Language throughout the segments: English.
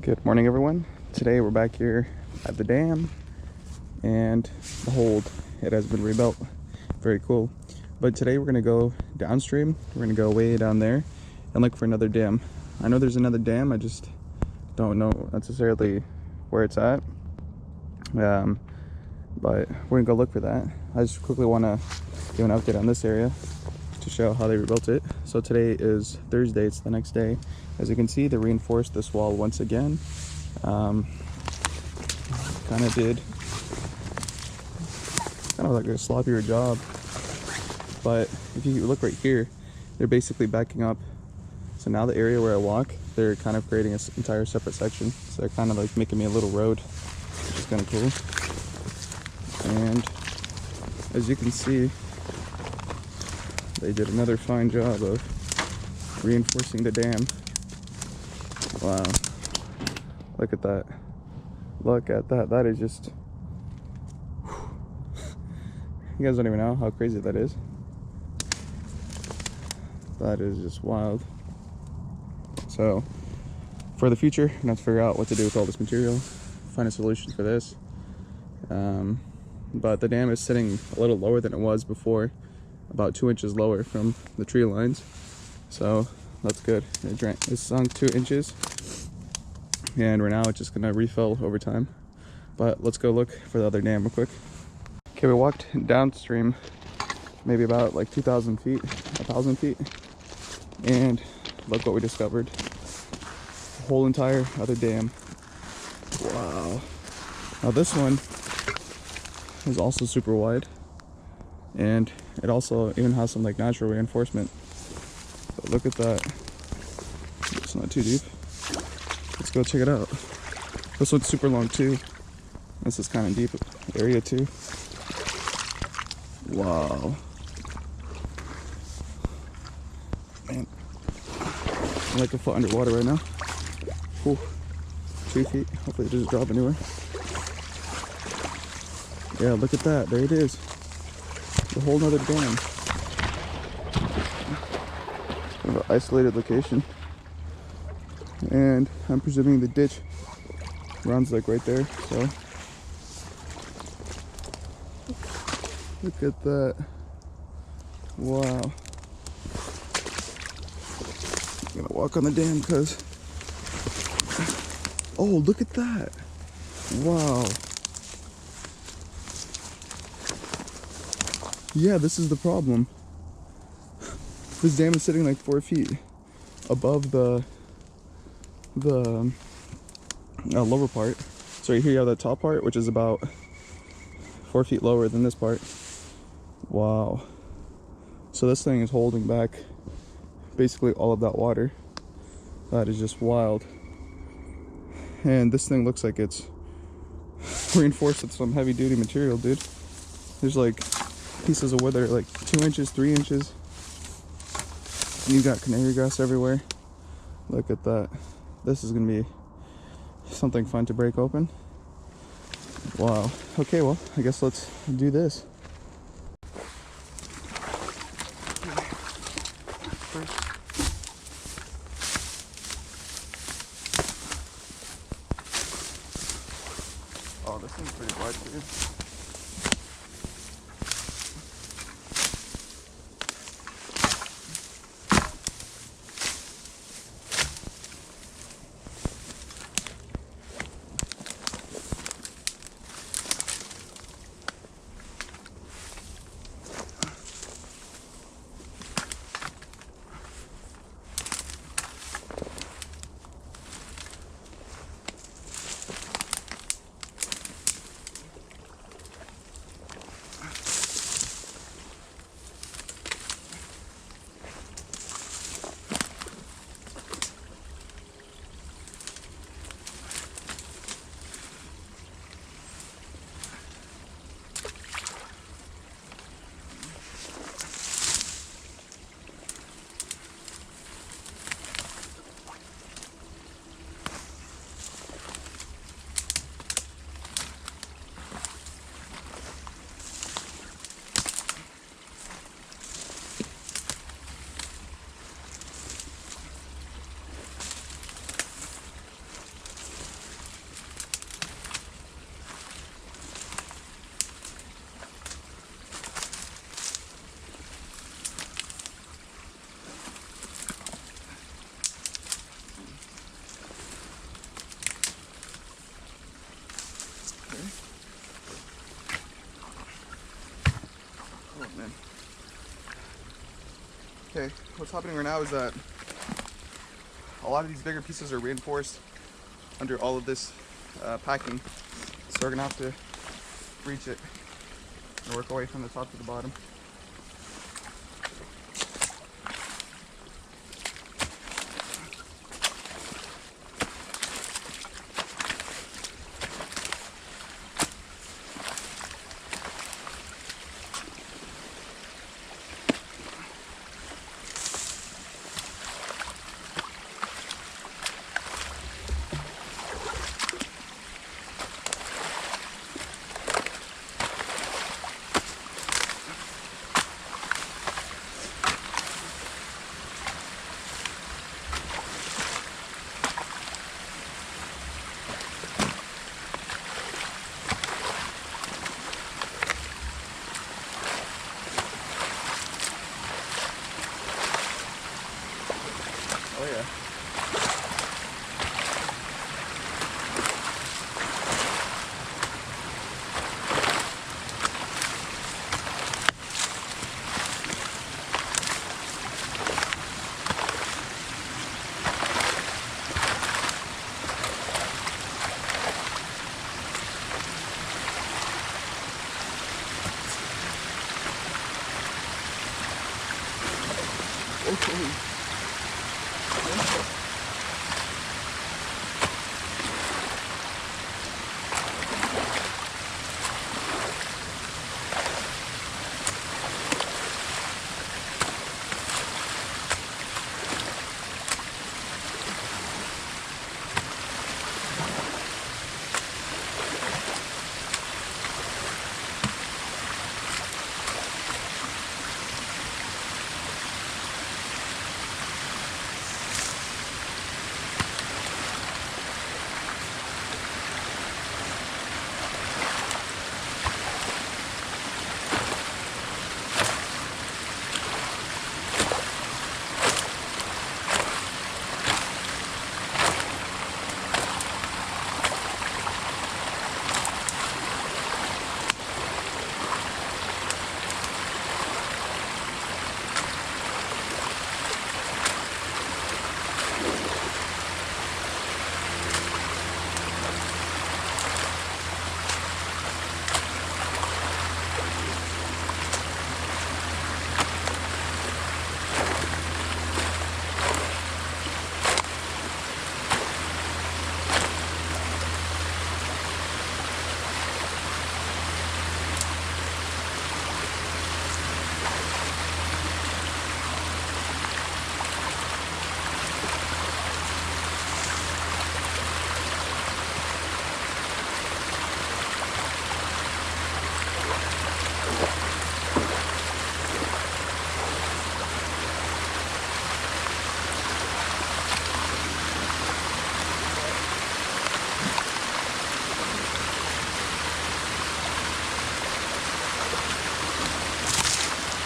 Good morning, everyone. Today we're back here at the dam, and behold, it has been rebuilt. Very cool. But today we're going to go downstream. We're going to go way down there and look for another dam. I know there's another dam, I just don't know necessarily where it's at. But we're going to go look for that. I just quickly want to give an update on this area to show how they rebuilt it. So today is Thursday, it's the next day. As you can see, they reinforced this wall once again. Kind of like a sloppier job, but if you look right here, they're basically backing up. So now the area where I walk, they're kind of creating an entire separate section. So they're kind of like making me a little road, which is kind of cool. And as you can see, they did another fine job of reinforcing the dam. Wow, look at that. Look at that. That is just, you guys don't even know how crazy that is. That is just wild. So for the future, I'm gonna have to figure out what to do with all this material, find a solution for this. But the dam is sitting a little lower than it was before, about 2 inches lower from the tree lines. So that's good. It sunk 2 inches, and we're now just gonna refill over time. But let's go look for the other dam real quick. Okay, we walked downstream maybe about like 2,000 feet, 1,000 feet, and look what we discovered. The whole entire other dam. Wow. Now this one is also super wide, and it also even has some like natural reinforcement. But look at that. It's not too deep. Let's go check it out. This one's super long too. This is kind of deep area too. Wow. Man, I'm like a foot underwater right now. Ooh, 2 feet. Hopefully it doesn't drop anywhere. Yeah, look at that. There it is. A whole nother dam. An isolated location. And I'm presuming the ditch runs like right there. So look at that. Wow. I'm gonna walk on the dam because, oh, look at that. Wow. Yeah, this is the problem. This dam is sitting like 4 feet above the lower part. So here you have the top part, which is about 4 feet lower than this part. Wow. So this thing is holding back basically all of that water. That is just wild. And this thing looks like it's reinforced with some heavy duty material, dude. There's like pieces of wood that are like 2 inches, 3 inches. And you got canary grass everywhere. Look at that. This is gonna be something fun to break open. Wow. Okay, well, I guess let's do this. Oh, this thing's pretty wide too. Oh man. Okay, what's happening right now is that a lot of these bigger pieces are reinforced under all of this packing, so we're gonna have to reach it and work away from the top to the bottom. Oh yeah. Okay.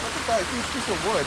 Look at that huge piece of wood.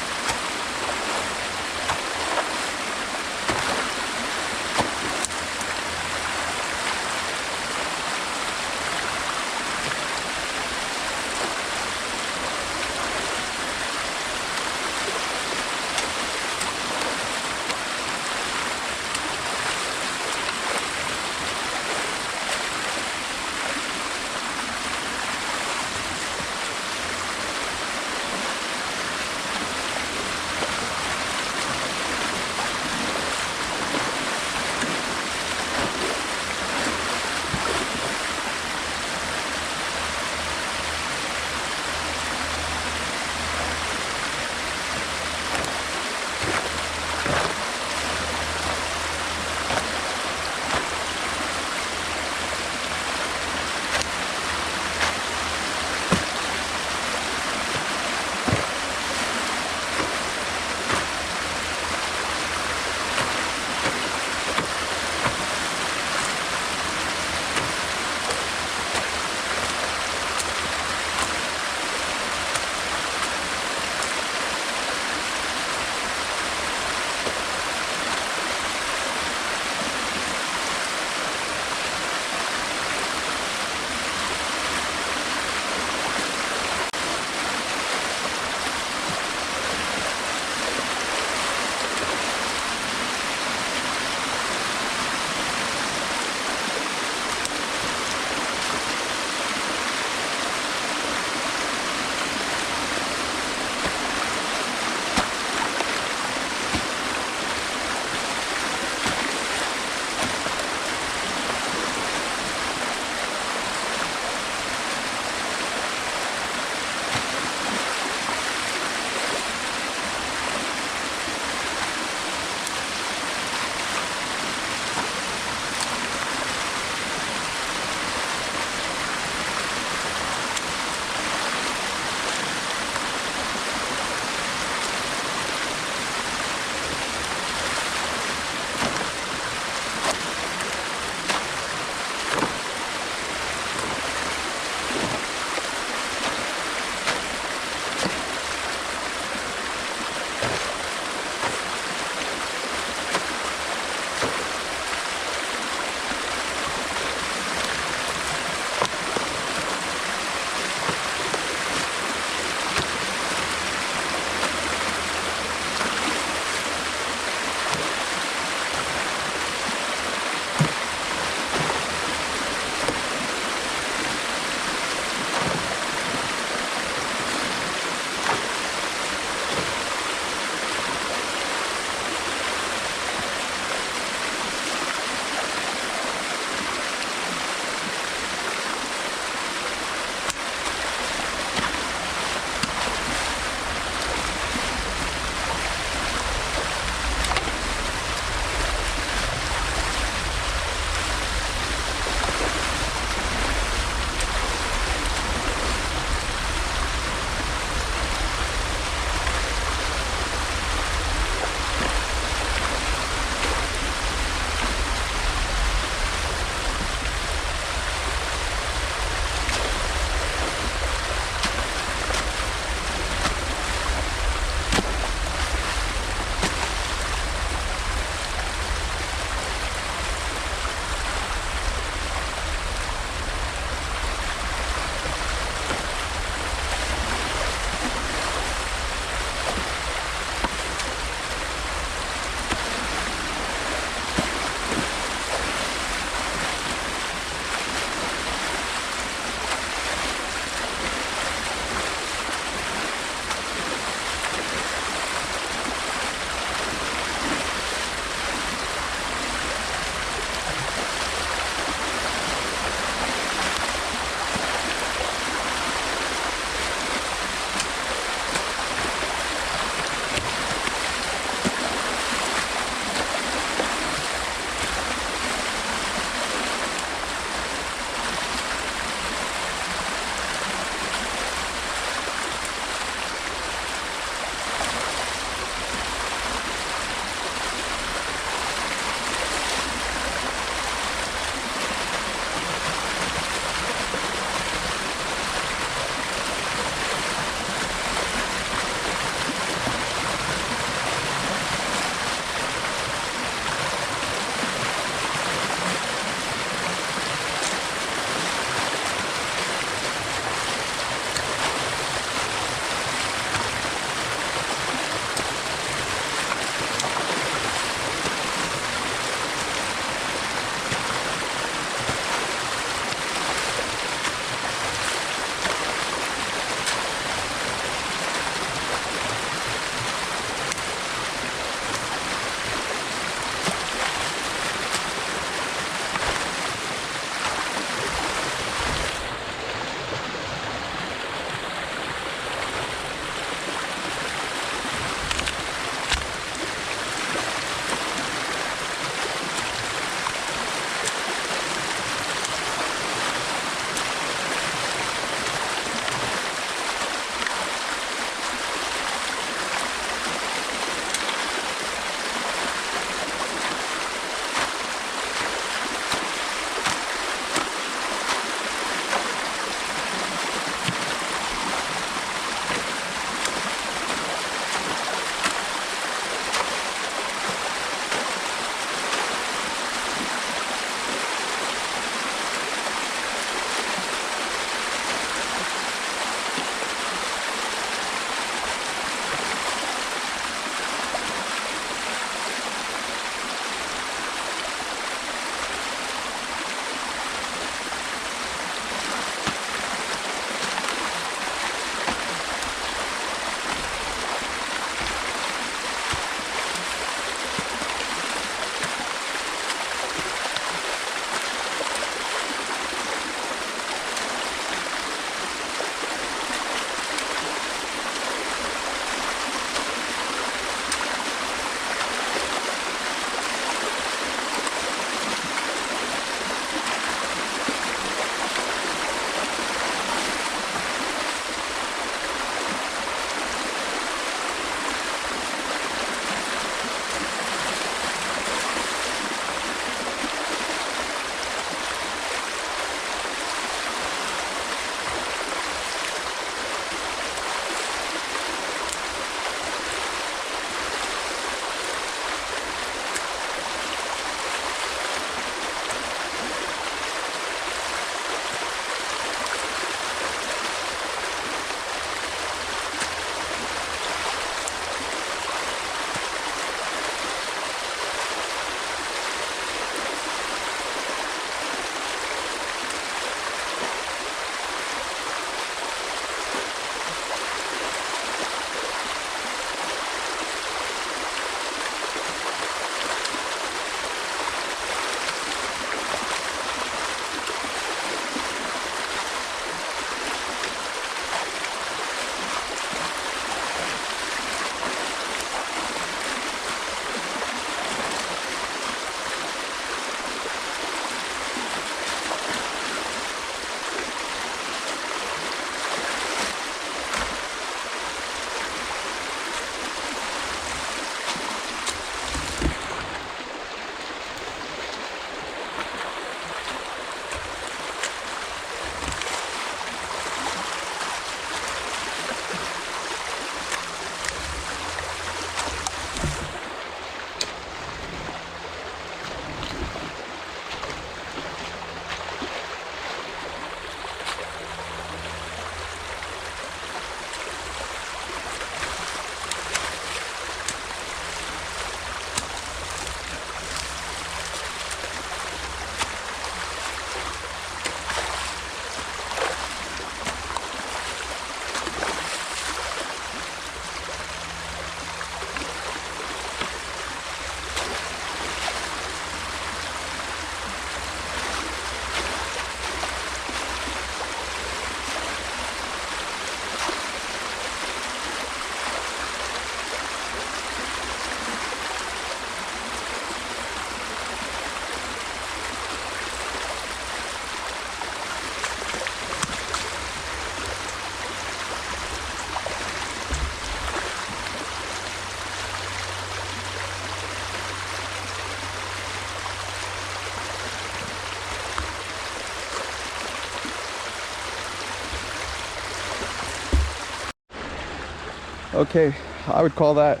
Okay, I would call that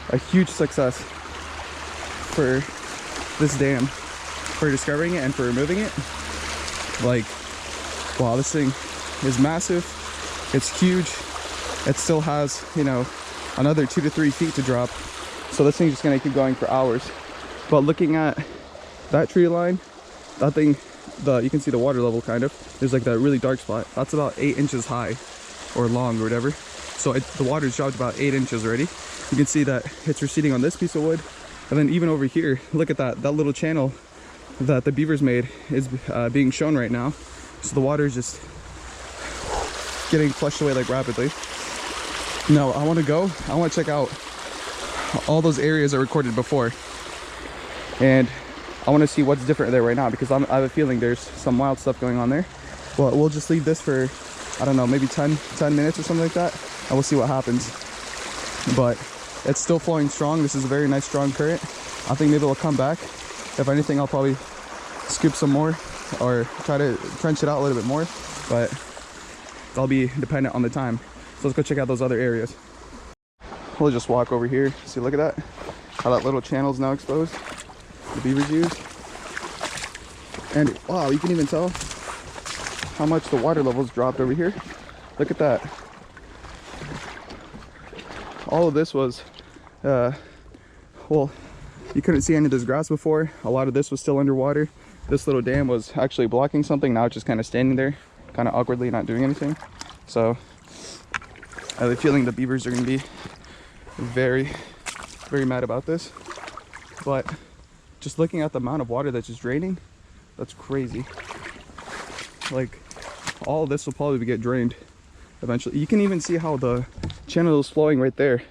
a huge success for this dam, for discovering it and for removing it. Like, wow, this thing is massive. It's huge. It still has, you know, another 2 to 3 feet to drop. So this thing's just gonna keep going for hours. But looking at that tree line, that thing, you can see the water level kind of. There's like that really dark spot. That's about 8 inches high or long or whatever. So the water's dropped about 8 inches already. You can see that it's receding on this piece of wood. And then even over here, look at that little channel that the beavers made is being shown right now. So the water is just getting flushed away like rapidly. Now I want to check out all those areas I recorded before, and I want to see what's different there right now, because I have a feeling there's some wild stuff going on there. Well, we'll just leave this for, I don't know, maybe 10 minutes or something like that, and we'll see what happens. But it's still flowing strong. This is a very nice strong current. I think maybe it'll come back. If anything, I'll probably scoop some more or try to trench it out a little bit more, but I'll be dependent on the time. So let's go check out those other areas. We'll just walk over here. See, look at that, how that little channel is now exposed, the beavers used. And wow, you can even tell how much the water levels dropped over here. Look at that. All of this was well, you couldn't see any of this grass before. A lot of this was still underwater. This little dam was actually blocking something. Now it's just kind of standing there, kind of awkwardly, not doing anything. So I have a feeling the beavers are going to be very, very mad about this. But just looking at the amount of water that's just draining, that's crazy. Like, all of this will probably get drained eventually. You can even see how the channel is flowing right there.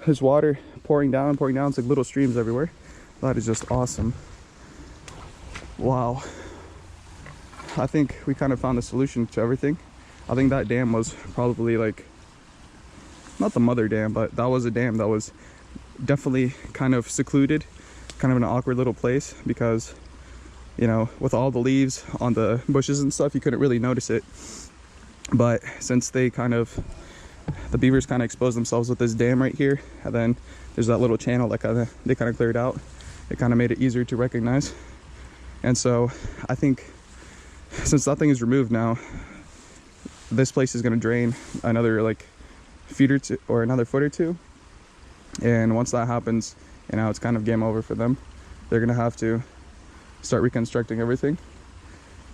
There's water pouring down. It's like little streams everywhere. That is just awesome. Wow. I think we kind of found the solution to everything. I think that dam was probably like, not the mother dam, but that was a dam that was definitely kind of secluded, kind of in an awkward little place, because, you know, with all the leaves on the bushes and stuff, you couldn't really notice it. But since the beavers kind of exposed themselves with this dam right here, and then there's that little channel that they kind of cleared out, it kind of made it easier to recognize. And so I think since that thing is removed now, this place is going to drain another like feet or two, or another foot or two. And once that happens, you know, it's kind of game over for them. They're going to have to start reconstructing everything.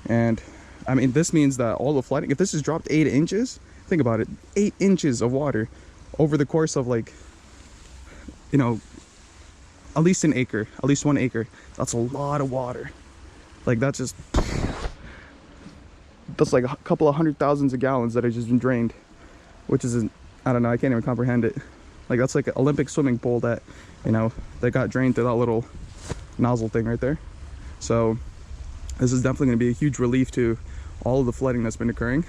And I mean, this means that all the flooding, if this has dropped 8 inches, think about it, 8 inches of water over the course of, like, you know, at least an acre, at least 1 acre. That's a lot of water. Like, that's like a couple of 100,000 of gallons that have just been drained, which is, I don't know, I can't even comprehend it. Like, that's like an Olympic swimming pool that, you know, that got drained through that little nozzle thing right there. So this is definitely going to be a huge relief to all of the flooding that's been occurring.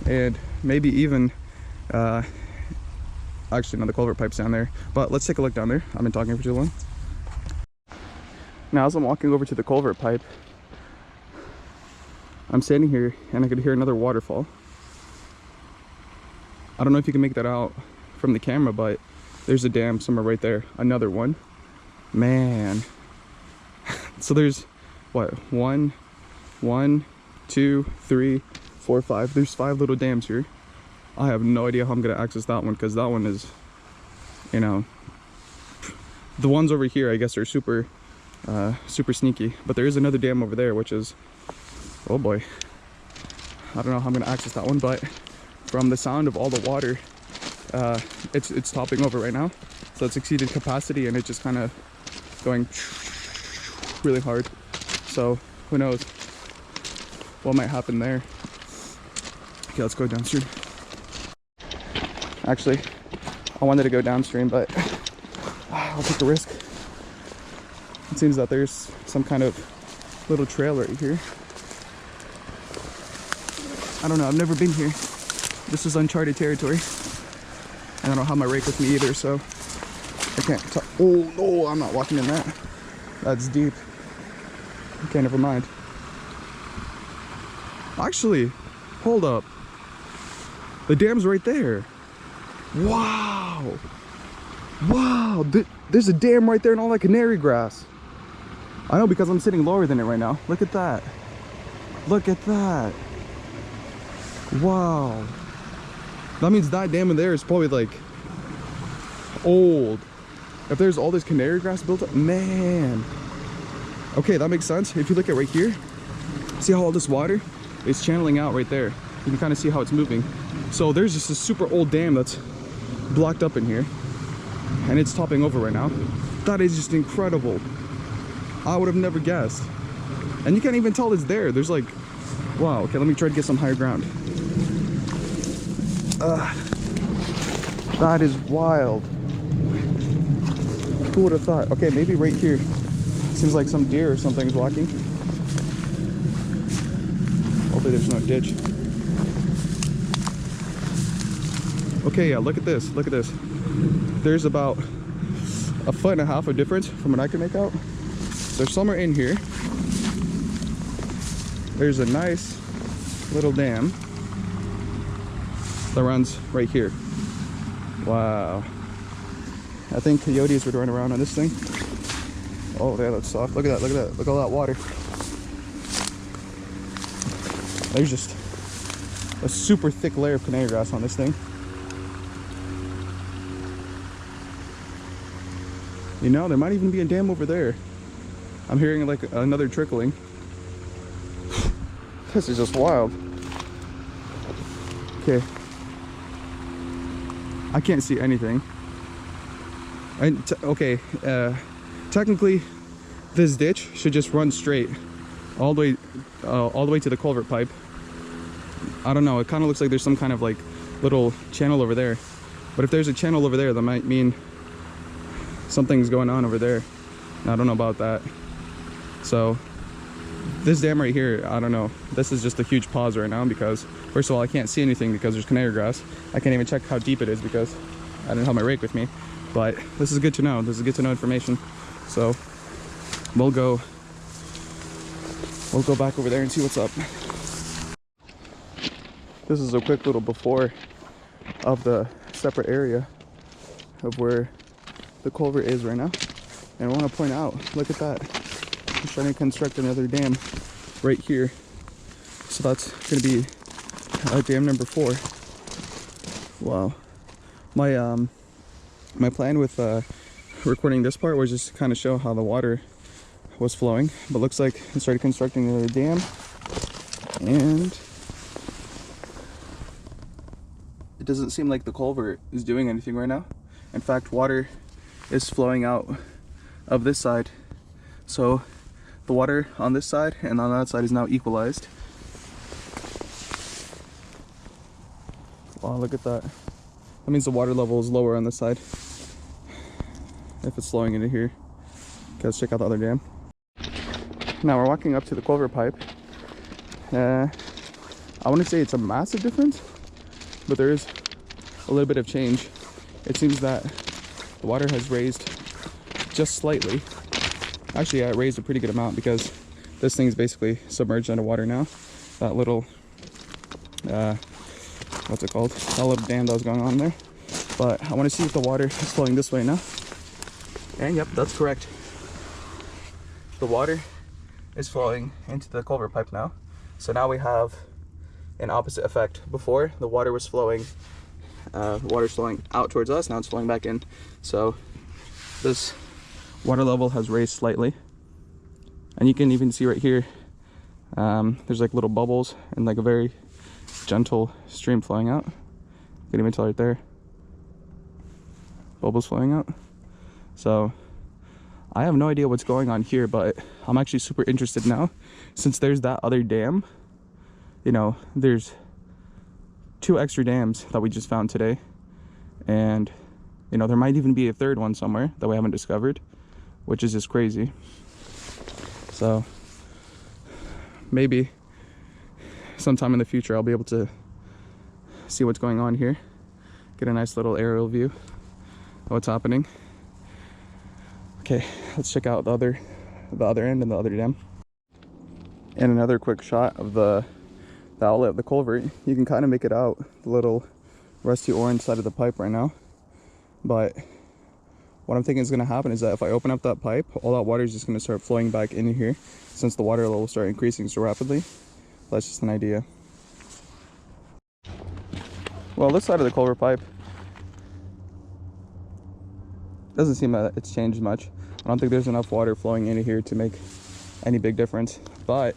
And maybe even actually, no, the culvert pipe's down there, but let's take a look down there. I've been talking for too long. Now, as I'm walking over to the culvert pipe, I'm standing here and I could hear another waterfall. I don't know if you can make that out from the camera, but there's a dam somewhere right there. Another one. Man. So there's what? 1, 2, 3, 4, 5. There's 5 little dams here. I have no idea how I'm gonna access that one, because that one is, you know, the ones over here I guess are super sneaky. But there is another dam over there, which is, oh boy, I don't know how I'm gonna access that one. But from the sound of all the water, it's topping over right now, so it's exceeded capacity and it's just kind of going really hard. So who knows what might happen there. Okay, let's go downstream. Actually, I wanted to go downstream, but I'll take a risk. It seems that there's some kind of little trail right here. I don't know, I've never been here. This is uncharted territory. And I don't have my rake with me either, so I can't tell. Oh no, I'm not walking in that. That's deep. Okay, never mind. Actually, hold up. The dam's right there. Wow. Wow. There's a dam right there and all that canary grass. I know because I'm sitting lower than it right now. Look at that. Look at that. Wow. That means that dam in there is probably like old. If there's all this canary grass built up, man. Okay, that makes sense. If you look at right here, see how all this water is channeling out right there. You can kind of see how it's moving. So there's just a super old dam that's blocked up in here and it's topping over right now. That is just incredible. I would have never guessed. And you can't even tell it's there. There's like, wow. Okay, let me try to get some higher ground. That is wild. Who would have thought? Okay, maybe right here. Seems like some deer or something's walking. Hopefully there's no ditch. Okay, yeah, look at this. Look at this. There's about 1.5 feet of difference from what I can make out. So somewhere in here, there's a nice little dam that runs right here. Wow. I think coyotes would run around on this thing. Oh, yeah, that's soft. Look at that, look at that. Look at all that water. There's just a super thick layer of canary grass on this thing. You know, there might even be a dam over there. I'm hearing like another trickling. This is just wild. Okay. I can't see anything. And technically, this ditch should just run straight all the way to the culvert pipe. I don't know. It kind of looks like there's some kind of like little channel over there. But if there's a channel over there, that might mean something's going on over there. I don't know about that. So this dam right here, I don't know. This is just a huge pause right now because first of all, I can't see anything because there's canary grass. I can't even check how deep it is because I didn't have my rake with me. But this is good to know. This is good to know information. So we'll go back over there and see what's up. This is a quick little before of the separate area of where the culvert is right now. And I want to point out, look at that. I'm trying to construct another dam right here. So that's going to be dam number 4. Wow. My plan with recording this part was just to kind of show how the water was flowing, but looks like I started constructing another dam, and it doesn't seem like the culvert is doing anything right now. In fact, water is flowing out of this side, so the water on this side and on that side is now equalized. Wow, look at that. That means the water level is lower on this side. If it's flowing into here. Okay, let's check out the other dam. Now we're walking up to the culvert pipe. I want to say it's a massive difference, but there is a little bit of change. It seems that the water has raised just slightly. Actually, yeah, it raised a pretty good amount because this thing is basically submerged underwater now. That little what's it called? That little dam that was going on there. But I want to see if the water is flowing this way now. And yep, that's correct. The water is flowing into the culvert pipe now. So now we have an opposite effect. Before, the water was flowing, the water's flowing out towards us, now it's flowing back in. So this water level has raised slightly. And you can even see right here, there's like little bubbles and like a very gentle stream flowing out. You can even tell right there. Bubbles flowing out. So I have no idea what's going on here, but I'm actually super interested now. Since there's that other dam, you know, there's 2 extra dams that we just found today. And, you know, there might even be a third one somewhere that we haven't discovered, which is just crazy. So maybe sometime in the future I'll be able to see what's going on here, get a nice little aerial view of what's happening. Okay, let's check out the other end and the other dam. And another quick shot of the outlet of the culvert. You can kind of make it out, the little rusty orange side of the pipe right now. But what I'm thinking is going to happen is that if I open up that pipe, all that water is just going to start flowing back in here since the water level will start increasing so rapidly. That's just an idea. Well, this side of the culvert pipe doesn't seem that it's changed much. I don't think there's enough water flowing into here to make any big difference, but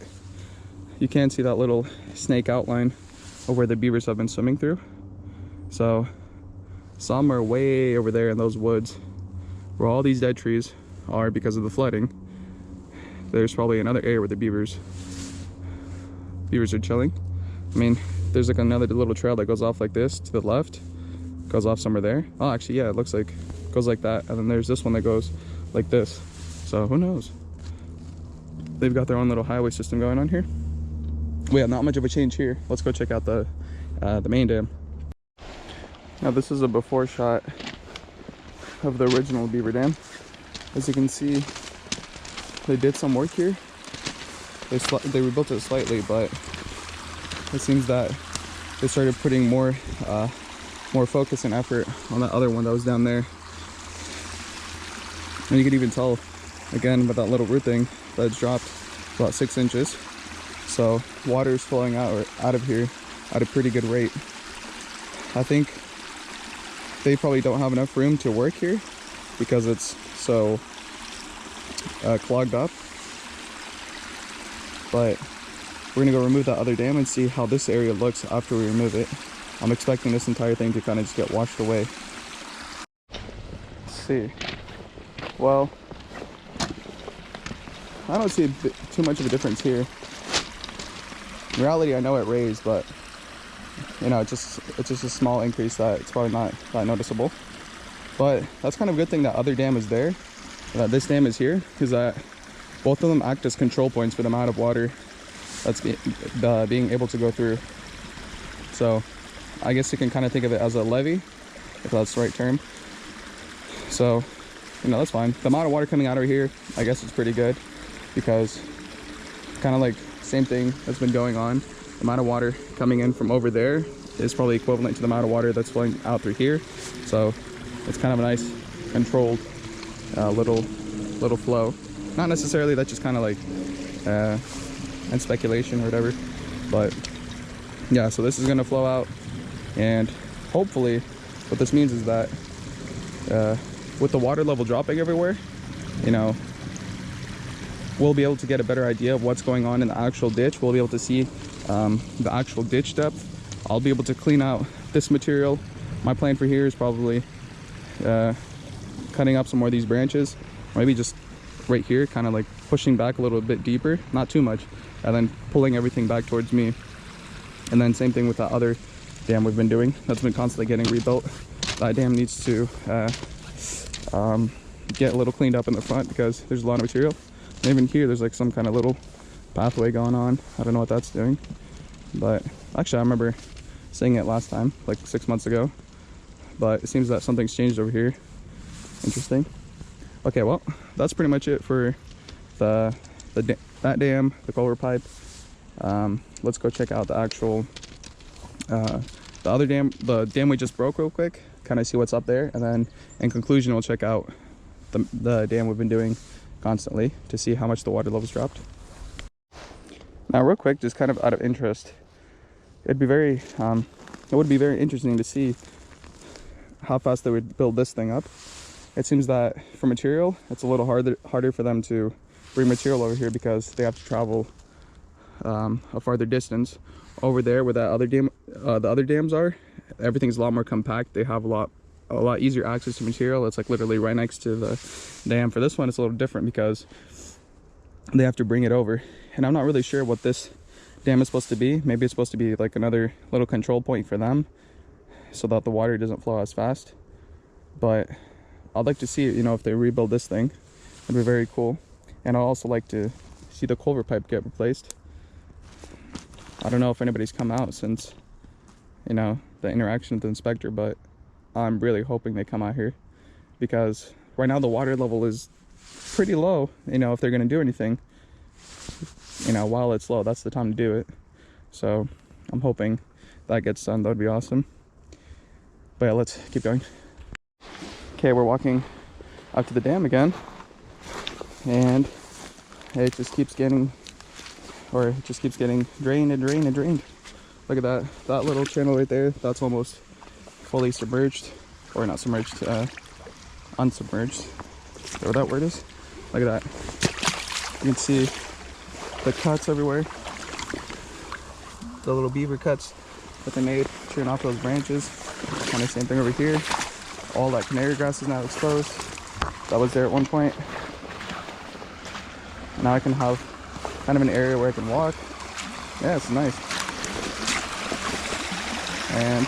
you can see that little snake outline of where the beavers have been swimming through. So some are way over there in those woods where all these dead trees are because of the flooding. There's probably another area where the beavers are chilling. I mean, there's like another little trail that goes off like this to the left, goes off somewhere there. Oh, actually, yeah, it looks like it goes like that. And then there's this one that goes like this. So who knows? They've got their own little highway system going on here. Well, yeah, not much of a change here. Let's go check out the main dam. Now this is a before shot of the original Beaver Dam. As you can see, they did some work here. They rebuilt it slightly, but it seems that they started putting more focus and effort on that other one that was down there. And you can even tell, again, with that little root thing that's dropped about 6 inches. So water is flowing out of here at a pretty good rate. I think they probably don't have enough room to work here because it's so clogged up. But we're gonna go remove that other dam and see how this area looks after we remove it. I'm expecting this entire thing to kind of just get washed away. Let's see. Well, I don't see too much of a difference here. In reality, I know it raised, but you know, it's just a small increase that it's probably not that noticeable. But that's kind of a good thing that other dam is there, that this dam is here, because that both of them act as control points for the amount of water that's being able to go through. So I guess you can kind of think of it as a levee, if that's the right term. So, you know, that's fine. The amount of water coming out of here, I guess it's pretty good, because kind of like same thing that's been going on. The amount of water coming in from over there is probably equivalent to the amount of water that's flowing out through here. So it's kind of a nice controlled little flow. Not necessarily, that's just kind of like and speculation or whatever, but yeah, so this is going to flow out, and hopefully what this means is that with the water level dropping everywhere, you know, we'll be able to get a better idea of what's going on in the actual ditch. We'll be able to see the actual ditch depth. I'll be able to clean out this material. My plan for here is probably cutting up some more of these branches, maybe just right here, kind of like pushing back a little bit deeper, not too much, and then pulling everything back towards me. And then same thing with that other dam we've been doing that's been constantly getting rebuilt. That dam needs to get a little cleaned up in the front because there's a lot of material. And even here there's like some kind of little pathway going on. I don't know what that's doing, but actually I remember seeing it last time, like 6 months ago, but it seems that something's changed over here. Interesting. Okay, well, that's pretty much it for that dam, the culvert pipe. Let's go check out the actual the other dam, the dam we just broke real quick, kind of see what's up there, and then in conclusion we'll check out the dam we've been doing constantly to see how much the water level's dropped. Now real quick, just kind of out of interest, it would be very interesting to see how fast they would build this thing up. It seems that for material, it's a little harder for them to bring material over here because they have to travel a farther distance. Over there where that other dam, the other dams are, everything's a lot more compact. They have a lot easier access to material. It's like literally right next to the dam. For this one, it's a little different because they have to bring it over. And I'm not really sure what this dam is supposed to be. Maybe it's supposed to be like another little control point for them so that the water doesn't flow as fast. But I'd like to see, you know, if they rebuild this thing, it'd be very cool. And I'd also like to see the culvert pipe get replaced. I don't know if anybody's come out since, you know, the interaction with the inspector, but I'm really hoping they come out here because right now the water level is pretty low. You know, if they're going to do anything, you know, while it's low, that's the time to do it. So I'm hoping that gets done. That would be awesome. But yeah, let's keep going. Okay, we're walking up to the dam again, and it just keeps getting drained and drained and drained. Look at that little channel right there. That's almost fully submerged, or not submerged, unsubmerged, whatever that word is. Look at that. You can see the cuts everywhere, the little beaver cuts that they made chewing off those branches. Kind of same thing over here. All that canary grass is now exposed. That was there at one point. Now I can have kind of an area where I can walk. Yeah, it's nice. And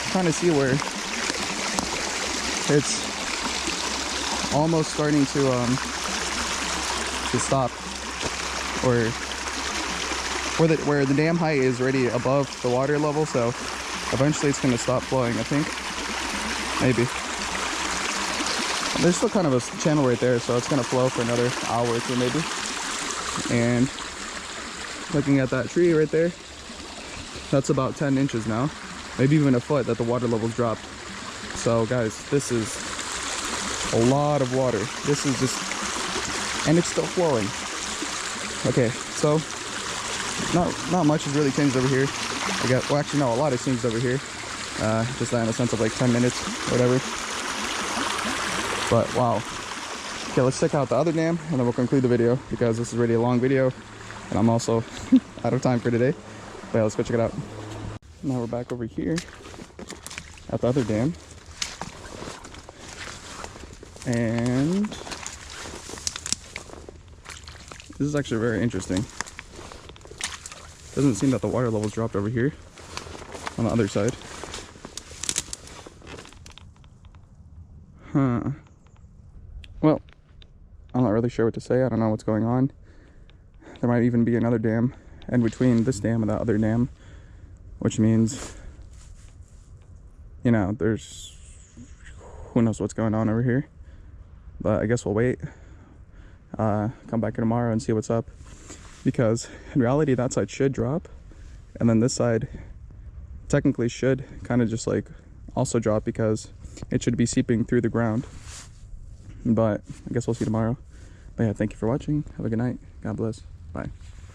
I'm trying to see where it's almost starting to stop, or where the dam height is already above the water level, so eventually it's going to stop flowing, I think. Maybe. There's still kind of a channel right there, so it's going to flow for another hour or two maybe. And looking at that tree right there, that's about 10 inches now, maybe even a foot that the water level's dropped. So guys, this is a lot of water. This is just, and it's still flowing. Okay, so not much has really changed over here. Well, actually no, a lot has changed over here. Just in a sense of like 10 minutes, whatever. But wow. Okay, let's check out the other dam and then we'll conclude the video, because this is already a long video and I'm also out of time for today. But yeah, let's go check it out. Now we're back over here at the other dam. And this is actually very interesting. Doesn't seem that the water level's dropped over here on the other side. Huh. Well, I'm not really sure what to say. I don't know what's going on. There might even be another dam in between this dam and that other dam, which means, you know, there's who knows what's going on over here. But I guess we'll wait, come back here tomorrow and see what's up, because in reality that side should drop, and then this side technically should kind of just like also drop, because it should be seeping through the ground. But I guess we'll see tomorrow. But yeah, thank you for watching. Have a good night. God bless. Bye.